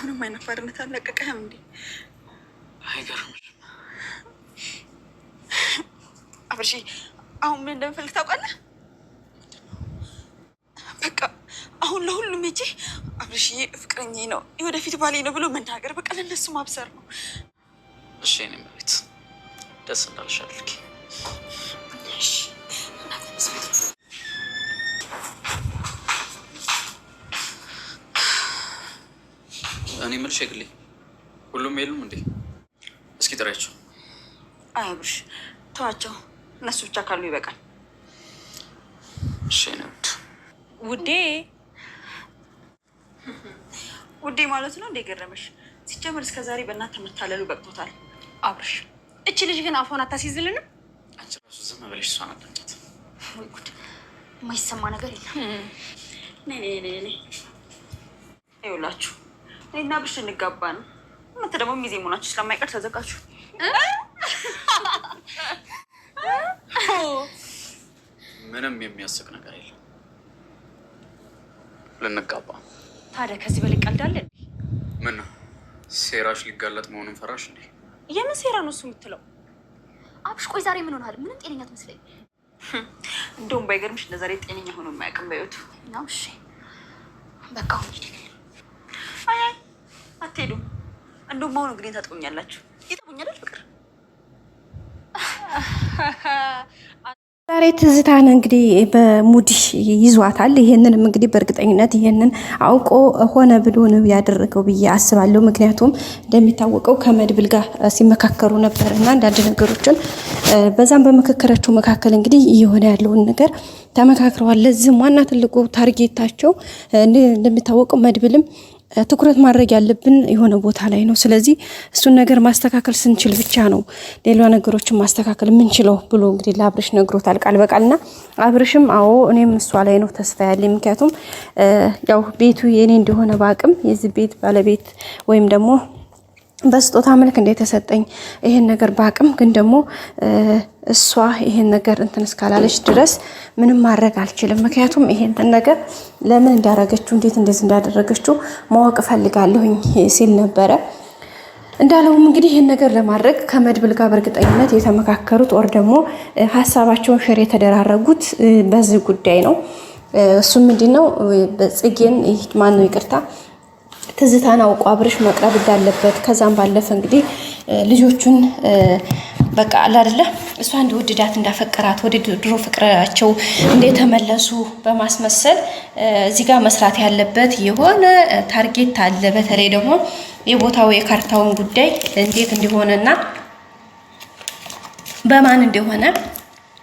አሁንም አይነፋርነት አለቀቀህም እንዴ? አይገርምሽ? አብርሽ አሁን ምን እንደምፈልግ ታውቃለህ? በቃ አሁን ለሁሉም እጄ አብርሽ ፍቅረኛዬ ነው የወደፊት ባሌ ነው ብሎ መናገር፣ በቃ ለነሱ ማብሰር ነው። እሺ እኔ መቤት ደስ እንዳልሽ አድርጊ። እሺ እኔ የምልሽ የግሌ ሁሉም የሉም እንዴ? እስኪ ጥሪያቸው። አይ አብርሽ ተዋቸው፣ እነሱ ብቻ ካሉ ይበቃል። እሺ ነውድ ውዴ ውዴ ማለት ነው እንደ ገረመሽ? ሲጀምር እስከ ዛሬ በእናትህ መታለሉ በቅቶታል። አብርሽ እቺ ልጅ ግን አፏን አታስይዝልንም? አንቺ ራሱ ዝም ብለሽ እሷን አዳምጫት። ወይ ጉድ! የማይሰማ ነገር የለም። ነይ ይኸውላችሁ እኔና አብርሽ እንጋባ ነው። እናንተ ደግሞ ሚዜ መሆናችሁ ስለማይቀር ተዘጋጁ። ምንም የሚያስቅ ነገር የለም። ልንጋባ። ታዲያ ከዚህ በላይ ቀልዳለ? ምን ነው ሴራሽ ሊጋለጥ መሆኑን ፈራሽ እንዴ? የምን ሴራ ነው እሱ የምትለው? አብሽ ቆይ ዛሬ ምን ሆናል? ምንም ጤነኛ ትመስለኝ። እንደውም ባይገርምሽ ለዛሬ ጤነኛ ሆኖ የማያውቅም በይወቱ ነው። እሺ በቃ አሁን ሂድ። አይ አትሄዱም። እንደውም አሁን እንግዲህ ታጥቁኛላችሁ። ይጠቡኛል ፍቅር። ዛሬ ትዝታን እንግዲህ በሙድ ይዟታል። ይሄንንም እንግዲህ በእርግጠኝነት ይሄንን አውቆ ሆነ ብሎ ነው ያደረገው ብዬ አስባለሁ። ምክንያቱም እንደሚታወቀው ከመድብል ጋር ሲመካከሩ ነበር እና አንዳንድ ነገሮችን በዛም በምክክራቸው መካከል እንግዲህ እየሆነ ያለውን ነገር ተመካክረዋል። ለዚህም ዋና ትልቁ ታርጌታቸው እንደሚታወቀው መድብልም ትኩረት ማድረግ ያለብን የሆነ ቦታ ላይ ነው። ስለዚህ እሱን ነገር ማስተካከል ስንችል ብቻ ነው ሌላ ነገሮችን ማስተካከል የምንችለው ብሎ እንግዲህ ለአብርሽ ነግሮታል ቃል በቃልና አብርሽም አዎ እኔም እሷ ላይ ነው ተስፋ ያለኝ። ምክንያቱም ያው ቤቱ የኔ እንደሆነ በአቅም የዚህ ቤት ባለቤት ወይም ደግሞ በስጦታ መልክ እንደተሰጠኝ ይሄን ነገር በአቅም ግን ደግሞ እሷ ይሄን ነገር እንትን እስካላለች ድረስ ምንም ማድረግ አልችልም። ምክንያቱም ይሄን ነገር ለምን እንዳደረገችው እንዴት እንደዚህ እንዳደረገችው ማወቅ ፈልጋለሁኝ ሲል ነበረ። እንዳለውም እንግዲህ ይሄን ነገር ለማድረግ ከመድብል ጋር በእርግጠኝነት የተመካከሩት ወር ደግሞ ሀሳባቸውን ሼር የተደራረጉት በዚህ ጉዳይ ነው። እሱም ምንድነው ጽጌን ማነው ይቅርታ ትዝታን አውቆ አብርሽ መቅረብ እንዳለበት ከዛም ባለፈ እንግዲህ ልጆቹን በቃ አለ አይደለ እሷ እንደወደዳት እንዳፈቀራት ወደ ድሮ ፍቅራቸው እንደተመለሱ በማስመሰል እዚህ ጋር መስራት ያለበት የሆነ ታርጌት አለ። በተለይ ደግሞ የቦታው የካርታውን ጉዳይ እንዴት እንደሆነና በማን እንደሆነ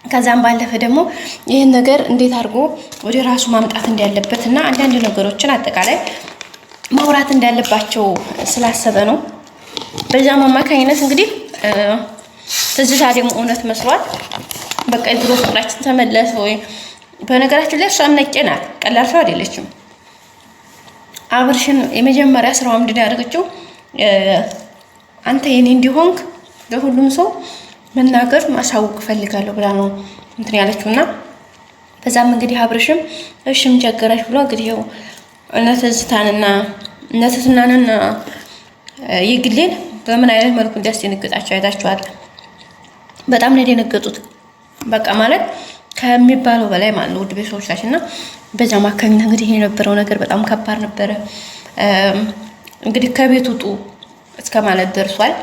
ከዛም ባለፈ ደግሞ ይሄን ነገር እንዴት አድርጎ ወደ ራሱ ማምጣት እንዳለበት እና አንዳንድ ነገሮችን አጠቃላይ ማውራት እንዳለባቸው ስላሰበ ነው። በዛም አማካኝነት እንግዲህ ትዝታ ደግሞ እውነት መስሏል። በቃ የድሮ ፍቅራችን ተመለሰ ወይ? በነገራችን ላይ እሷም ነቄ ናት፣ ቀላል ሰው አይደለችም። አብርሽን የመጀመሪያ ስራዋ ምንድን ያደረገችው አንተ የኔ እንዲሆንክ ለሁሉም ሰው መናገር ማሳወቅ እፈልጋለሁ ብላ ነው እንትን ያለችውና በዛም እንግዲህ አብርሽም እሺም ቸገረሽ ብሎ እንግዲህ እነትዝታንና የግሌን በምን አይነት መልኩ እንዲያስደነግጣቸው አይታችኋል። በጣም ነው የደነገጡት። በቃ ማለት ከሚባለው በላይ ማለት ነው ውድ ቤተሰቦቻችን እና በዛ ማከኝ እንግዲህ የነበረው ነገር በጣም ከባድ ነበረ። እንግዲህ ከቤት ውጡ እስከ ማለት ደርሷል።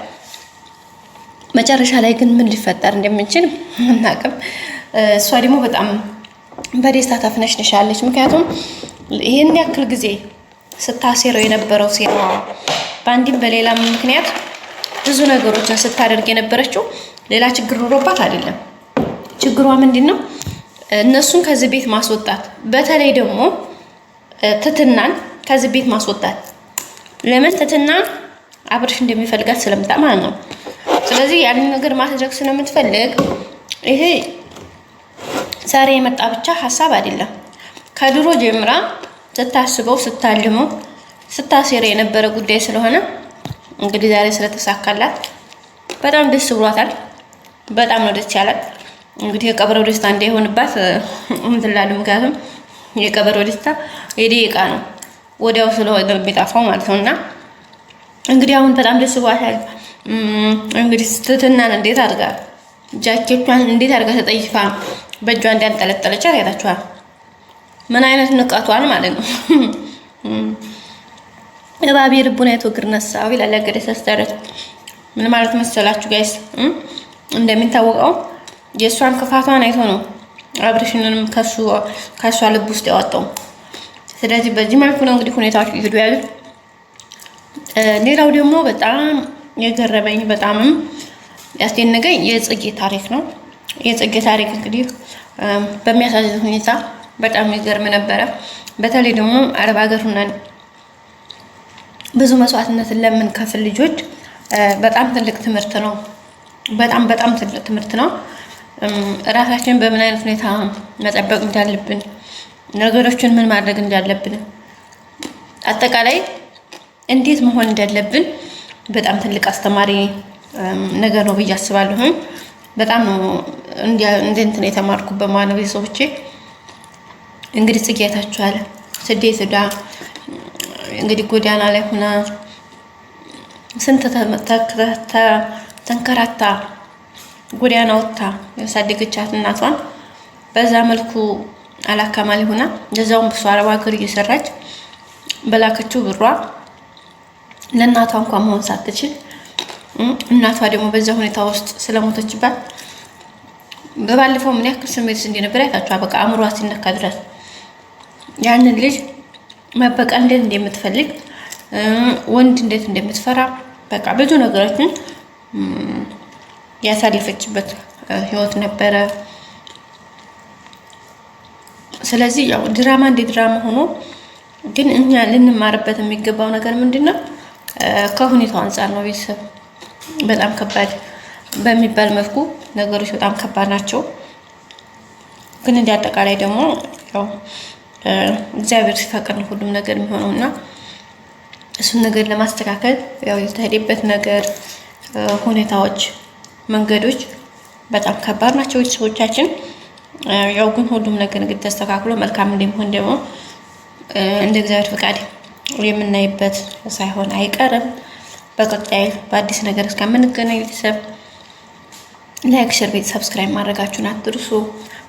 መጨረሻ ላይ ግን ምን ሊፈጠር እንደምንችል እናቅም። እሷ ደግሞ በጣም በደስታ ታፍነሽንሻለች። ምክንያቱም ይሄን ያክል ጊዜ ስታሴረው የነበረው ሴራ በአንድም በሌላም ምክንያት ብዙ ነገሮችን ስታደርግ የነበረችው ሌላ ችግር ኖሮባት አይደለም። ችግሯ ምንድነው? እነሱን ከዚህ ቤት ማስወጣት፣ በተለይ ደግሞ ትትናን ከዚህ ቤት ማስወጣት። ለምን? ትትና አብርሽ እንደሚፈልጋት ስለምታ ማለት ነው። ስለዚህ ያንን ነገር ማድረግ ስለምትፈልግ ይሄ ዛሬ የመጣ ብቻ ሀሳብ አይደለም። ከድሮ ጀምራ ስታስበው ስታልመው ስታሴረ የነበረ ጉዳይ ስለሆነ እንግዲህ ዛሬ ስለተሳካላት በጣም ደስ ብሏታል። በጣም ነው ደስ ያላት። እንግዲህ የቀበረው ደስታ እንዳይሆንባት እንትላሉ። ምክንያቱም የቀበረው ደስታ የደቂቃ ነው፣ ወዲያው ስለሆነ የሚጠፋው ማለት ነውና እንግዲህ አሁን በጣም ደስ ብሏታል። እንግዲህ ትህትናን እንዴት አድርጋ ጃኬቷን እንዴት አድርጋ ተጠይፋ በእጇ እንዳንጠለጠለች አይታችኋል። ምን አይነት ንቀቷን ማለት ነው። እባብ የልቡን አይቶ እግር ነሳው ይላል ያገሬ ተስተረት። ምን ማለት መሰላችሁ ጋይስ? እንደሚታወቀው የእሷን ክፋቷን አይቶ ነው አብርሽንንም ከሷ ልብ ውስጥ ያወጣው። ስለዚህ በዚህ መልኩ ነው እንግዲህ ሁኔታዎች ይሄዱ ያሉት። ሌላው ደግሞ በጣም የገረመኝ በጣምም ያስደነቀኝ የጽጌ ታሪክ ነው። የጽጌ ታሪክ እንግዲህ በሚያሳዝን ሁኔታ በጣም የሚገርም ነበረ። በተለይ ደግሞ አረብ ሀገር ሆነን ብዙ መስዋዕትነትን ለምንከፍል ልጆች በጣም ትልቅ ትምህርት ነው። በጣም ትልቅ ትምህርት ነው። ራሳችን በምን አይነት ሁኔታ መጠበቅ እንዳለብን፣ ነገሮችን ምን ማድረግ እንዳለብን፣ አጠቃላይ እንዴት መሆን እንዳለብን በጣም ትልቅ አስተማሪ ነገር ነው ብዬ አስባለሁ። በጣም ነው እንትን የተማርኩበት ማለት ነው። ቤተሰቦቼ እንግዲህ ጽጌ አይታችኋል። ስደት ሄዳ እንግዲህ ጎዳና ላይ ሆና ስንት ተንከራታ ጎዳና ወጥታ ያሳደገቻት እናቷን በዛ መልኩ አላካማሊ ሆና እንደዛውም ብሷ አረብ ሀገር እየሰራች በላከችው ብሯ ለእናቷ እንኳን መሆን ሳትችል እናቷ ደግሞ በዛ ሁኔታ ውስጥ ስለሞተችባት በባለፈው ምን ያክል ስሜት እንደነበር አይታችኋል። በቃ አእምሯ ሲነካ ድረስ ያንን ልጅ መበቀል እንዴት እንደምትፈልግ ወንድ እንዴት እንደምትፈራ በቃ ብዙ ነገሮችን ያሳለፈችበት ህይወት ነበረ። ስለዚህ ያው ድራማ እንደ ድራማ ሆኖ ግን እኛ ልንማርበት የሚገባው ነገር ምንድነው? ከሁኔታው አንፃር ነው። ቤተሰብ በጣም ከባድ በሚባል መልኩ ነገሮች በጣም ከባድ ናቸው። ግን እንደ አጠቃላይ ደግሞ ያው እግዚአብሔር ሲፈቅድ ነው ሁሉም ነገር የሚሆነው እና እሱን ነገር ለማስተካከል ያው የተሄደበት ነገር ሁኔታዎች፣ መንገዶች በጣም ከባድ ናቸው ሰዎቻችን። ያው ግን ሁሉም ነገር እንግዲህ ተስተካክሎ መልካም እንደሚሆን ደግሞ እንደ እግዚአብሔር ፈቃድ የምናይበት ሳይሆን አይቀርም። በቀጣይ በአዲስ ነገር እስከምንገናኝ ቤተሰብ ላይክ፣ ሼር፣ ሰብስክራይብ ማድረጋችሁን አትርሱ።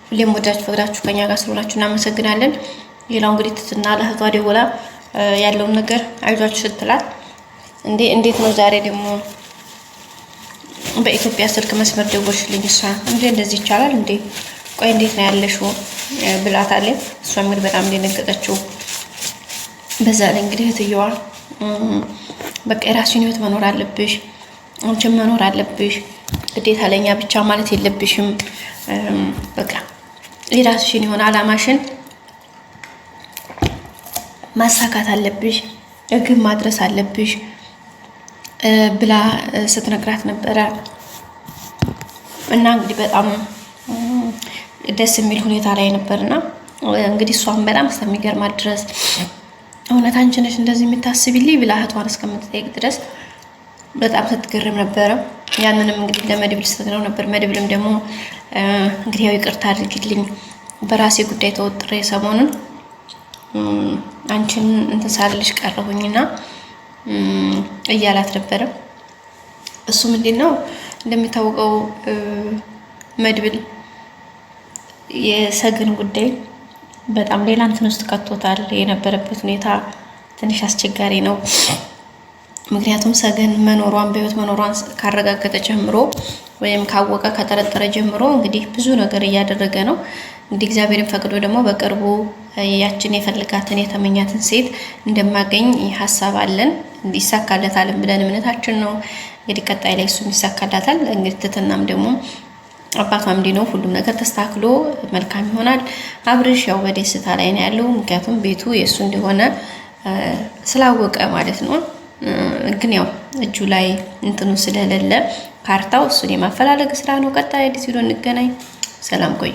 ሁሌም ወዳችሁ ፈቅዳችሁ ከኛ ጋር ስለሆናችሁ እናመሰግናለን። ሌላው እንግዲህ ትትና ለእህቷ ደውላ ያለውን ነገር አይዟችሁ ስትላት እንዴት ነው ዛሬ ደግሞ በኢትዮጵያ ስልክ መስመር ደወልሽልኝ? እሷ እንደዚህ ይቻላል እንዴ? ቆይ እንዴት ነው ያለሽው ብላታለች። እሷም እንግዲህ በጣም እንደነገጠችው በዛ ላይ እንግዲህ እህትየዋ በቃ የራስሽን ህይወት መኖር አለብሽ፣ አንቺም መኖር አለብሽ፣ ግዴታ ለኛ ብቻ ማለት የለብሽም። በቃ የራስሽን የሆነ አላማሽን ማሳካት አለብሽ፣ እግብ ማድረስ አለብሽ ብላ ስትነግራት ነበረ። እና እንግዲህ በጣም ደስ የሚል ሁኔታ ላይ ነበርና እንግዲህ እሷም በጣም እስከሚገርማት ድረስ እውነት አንቺ ነሽ እንደዚህ የምታስቢልኝ ብላ እህቷን እስከምትጠይቅ ድረስ በጣም ስትገርም ነበረ። ያንንም እንግዲህ ለመድብል ስትነግረው ነበር። መድብልም ደግሞ እንግዲህ ያው ይቅርታ አድርጊልኝ በራሴ ጉዳይ ተወጥሬ ሰሞኑን አንቺን እንትን ሳልልሽ ቀረሁኝና እያላት ነበረ። እሱ ምንድን ነው እንደሚታወቀው መድብል የሰገን ጉዳይ በጣም ሌላ እንትን ውስጥ ከቶታል። የነበረበት ሁኔታ ትንሽ አስቸጋሪ ነው። ምክንያቱም ሰገን መኖሯን በህይወት መኖሯን ካረጋገጠ ጀምሮ ወይም ካወቀ ከጠረጠረ ጀምሮ እንግዲህ ብዙ ነገር እያደረገ ነው። እንግዲህ እግዚአብሔርን ፈቅዶ ደግሞ በቅርቡ ያችን የፈልጋትን የተመኛትን ሴት እንደማገኝ ሀሳብ አለን። ይሳካለታል ብለን እምነታችን ነው። እንግዲህ ቀጣይ ላይ እሱም ይሳካላታል። እንግዲህ ትትናም ደግሞ አባቷም እንዲህ ሁሉም ነገር ተስተካክሎ መልካም ይሆናል። አብርሽ ያው በደስታ ላይ ነው ያለው፣ ምክንያቱም ቤቱ የእሱ እንደሆነ ስላወቀ ማለት ነው። ግን ያው እጁ ላይ እንትኑ ስለሌለ ካርታው እሱን የማፈላለግ ስራ ነው። ቀጣይ አዲስ ቪዲዮ እንገናኝ። ሰላም ቆዩ።